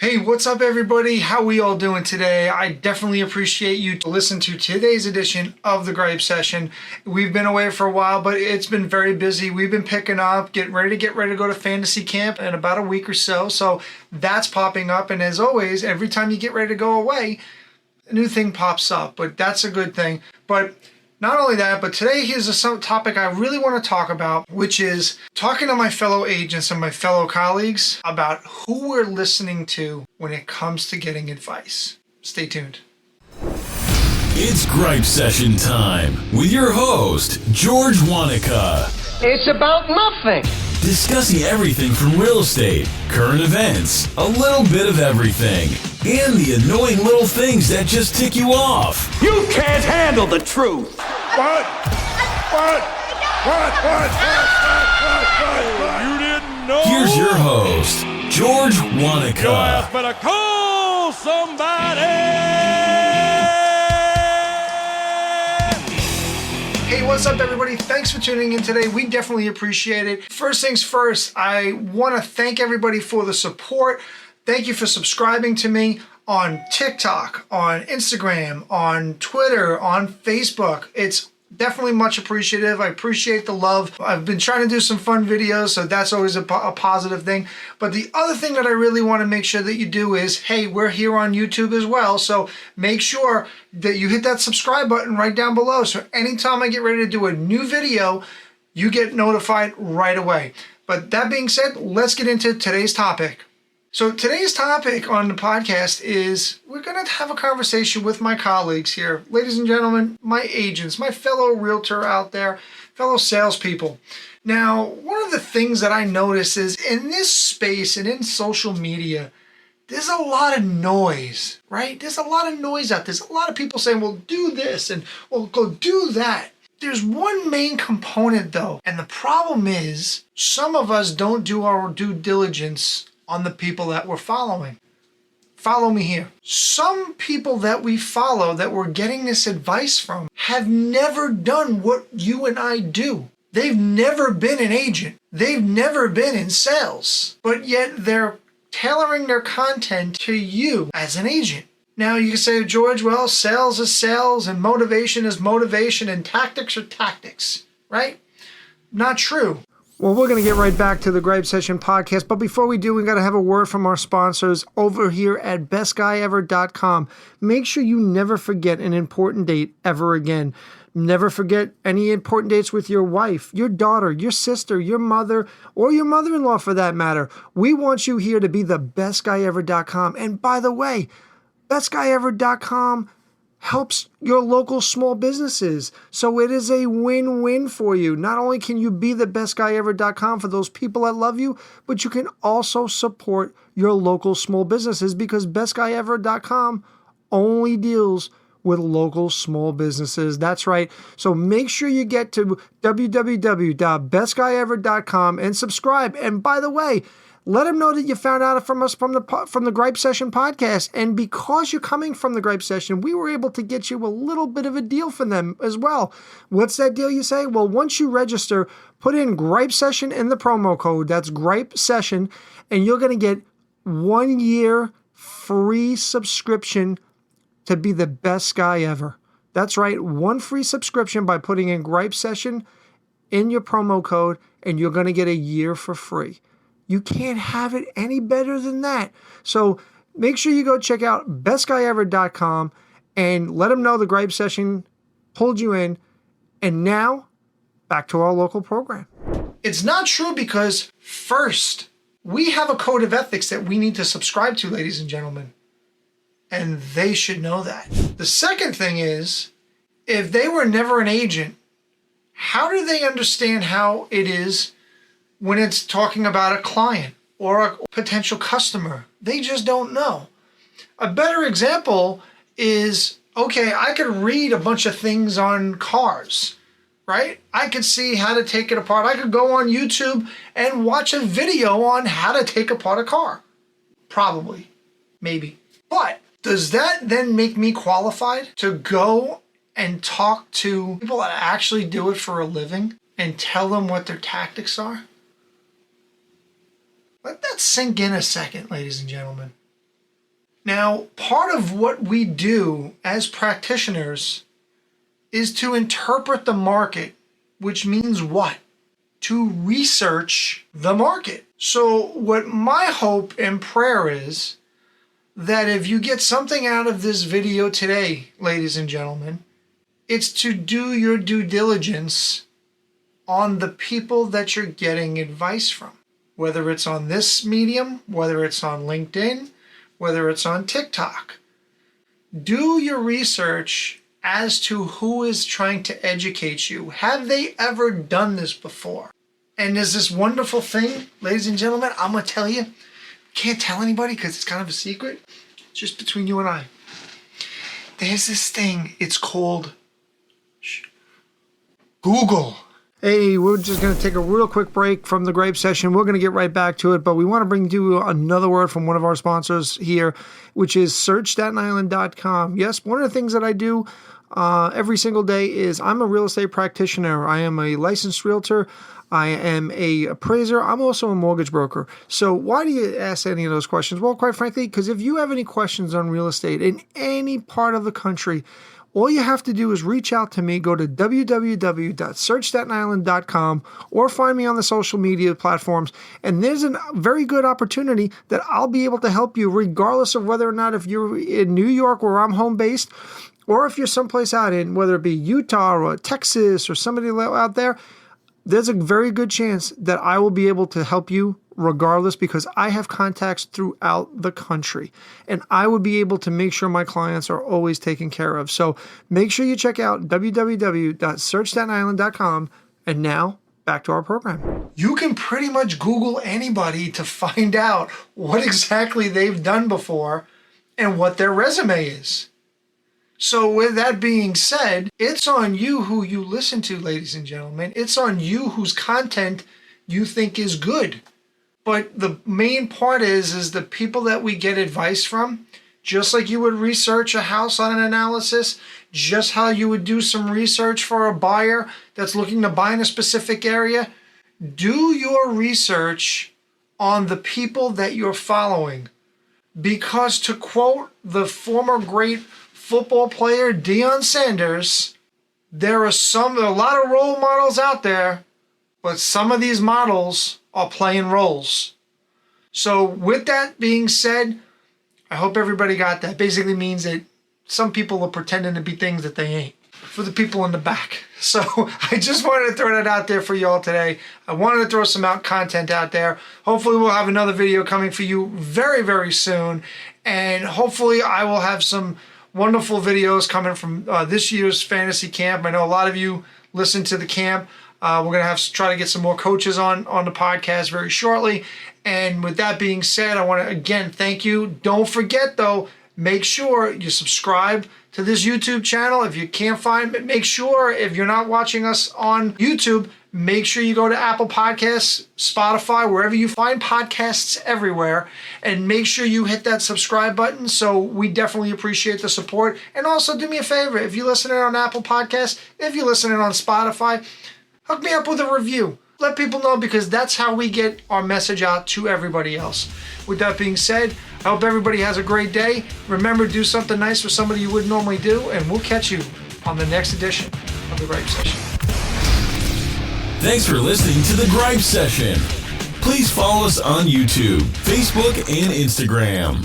Hey, what's up everybody? How we all doing today? I definitely appreciate you to listen to today's edition of the Gripe Session. We've been away for a while, but it's been very busy. We've been picking up, getting ready to go to fantasy camp in about a week or so. So that's popping up. And as always, every time you get ready to go away, a new thing pops up, but that's a good thing. But not only that, but today here's a topic I really want to talk about, which is talking to my fellow agents and my fellow colleagues about who we're listening to when it comes to getting advice. Stay tuned. It's Gripe Session time with your host, George Wanaka. It's about nothing. Discussing everything from real estate, current events, a little bit of everything, and the annoying little things that just tick you off. You can't handle the truth. What? You didn't know? Here's your host, George Your Wanaka. ass better call somebody. Hey, what's up everybody? Thanks for tuning in today. We definitely appreciate it. First things first, I want to thank everybody for the support. Thank you for subscribing to me on TikTok, on Instagram, on Twitter, on Facebook. It's definitely much appreciative. I appreciate the love. I've been trying to do some fun videos, so that's always a positive thing. But the other thing that I really want to make sure that you do is, hey, we're here on YouTube as well, so make sure that you hit that subscribe button right down below, so anytime I get ready to do a new video, you get notified right away. But that being said, let's get into today's topic. So today's topic on the podcast is we're going to have a conversation with my colleagues here. Ladies and gentlemen, my agents, my fellow realtor out there, fellow salespeople. Now, one of the things that I notice is in this space and in social media, there's a lot of noise, right? There's a lot of noise out there. There's a lot of people saying, well, do this and well, go do that. There's one main component though, and the problem is some of us don't do our due diligence on the people that we're following. Follow me here. Some people that we follow that we're getting this advice from have never done what you and I do. They've never been an agent. They've never been in sales, but yet they're tailoring their content to you as an agent. Now you can say, George, well, sales is sales and motivation is motivation and tactics are tactics, right? Not true. Well, we're going to get right back to the Gripe Session podcast, but before we do, we got to have a word from our sponsors over here at bestguyever.com. Make sure you never forget an important date ever again. Never forget any important dates with your wife, your daughter, your sister, your mother, or your mother-in-law for that matter. We want you here to be the bestguyever.com. And by the way, bestguyever.com helps your local small businesses. So it is a win-win for you. Not only can you be the bestguyever.com for those people that love you, but you can also support your local small businesses because bestguyever.com only deals with local small businesses. That's right. So make sure you get to www.bestguyever.com and subscribe. And by the way, let them know that you found out from us from the Gripe Session podcast. And because you're coming from the Gripe Session, we were able to get you a little bit of a deal for them as well. What's that deal, you say? Well, once you register, put in Gripe Session in the promo code. That's Gripe Session. And you're going to get 1 year free subscription to be the best guy ever. That's right. 1 free subscription by putting in Gripe Session in your promo code, and you're going to get a year for free. You can't have it any better than that. So make sure you go check out bestguyever.com and let them know the Gripe Session pulled you in. And now, back to our local program. It's not true because first, we have a code of ethics that we need to subscribe to, ladies and gentlemen. And they should know that. The second thing is, if they were never an agent, how do they understand how it is when it's talking about a client or a potential customer? They just don't know. A better example is, okay, I could read a bunch of things on cars, right? I could see how to take it apart. I could go on YouTube and watch a video on how to take apart a car. Probably, maybe. But does that then make me qualified to go and talk to people that actually do it for a living and tell them what their tactics are? Let that sink in a second, ladies and gentlemen. Now, part of what we do as practitioners is to interpret the market, which means what? To research the market. So what my hope and prayer is that if you get something out of this video today, ladies and gentlemen, it's to do your due diligence on the people that you're getting advice from. Whether it's on this medium, whether it's on LinkedIn, whether it's on TikTok. Do your research as to who is trying to educate you. Have they ever done this before? And there's this wonderful thing, ladies and gentlemen, I'm going to tell you. Can't tell anybody because it's kind of a secret. It's just between you and I. There's this thing, it's called Google. Hey, we're just going to take a real quick break from the gripe session. We're going to get right back to it, but we want to bring you another word from one of our sponsors here, which is searchstatinisland.com. Yes, one of the things that I do every single day is I'm a real estate practitioner. I am a licensed realtor. I am a appraiser. I'm also a mortgage broker. So why do you ask any of those questions? Well, quite frankly, because if you have any questions on real estate in any part of the country, all you have to do is reach out to me, go to www.searchstatinisland.com or find me on the social media platforms. And there's a very good opportunity that I'll be able to help you regardless of whether or not if you're in New York where I'm home based or if you're someplace out in, whether it be Utah or Texas or somebody out there, there's a very good chance that I will be able to help you regardless because I have contacts throughout the country and I would be able to make sure my clients are always taken care of. So make sure you check out www.searchstatinisland.com. And now back to our program. You can pretty much Google anybody to find out what exactly they've done before and what their resume is. So with that being said, it's on you who you listen to, ladies and gentlemen. It's on you whose content you think is good. But the main part is the people that we get advice from, just like you would research a house on an analysis, just how you would do some research for a buyer that's looking to buy in a specific area, do your research on the people that you're following. Because to quote the former great football player Deion Sanders, there are a lot of role models out there, but some of these models are playing roles. So with that being said, I hope everybody got that. Basically means that some people are pretending to be things that they ain't. For the people in the back. So I just wanted to throw that out there for you all today. I wanted to throw some content out there. Hopefully we'll have another video coming for you very, very soon. And hopefully I will have some wonderful videos coming from this year's fantasy camp. I know a lot of you listen to the camp. We're going to try to get some more coaches on the podcast very shortly. And with that being said, I want to again thank you. Don't forget though, make sure you subscribe to this YouTube channel. If you can't find it, make sure if you're not watching us on YouTube, make sure you go to Apple Podcasts, Spotify, wherever you find podcasts everywhere, and make sure you hit that subscribe button. So we definitely appreciate the support. And also do me a favor, if you're listening on Apple Podcasts, if you're listening on Spotify, hook me up with a review. Let people know because that's how we get our message out to everybody else. With that being said, I hope everybody has a great day. Remember, do something nice for somebody you wouldn't normally do, and we'll catch you on the next edition of The Gripe Session. Thanks for listening to The Gripe Session. Please follow us on YouTube, Facebook, and Instagram.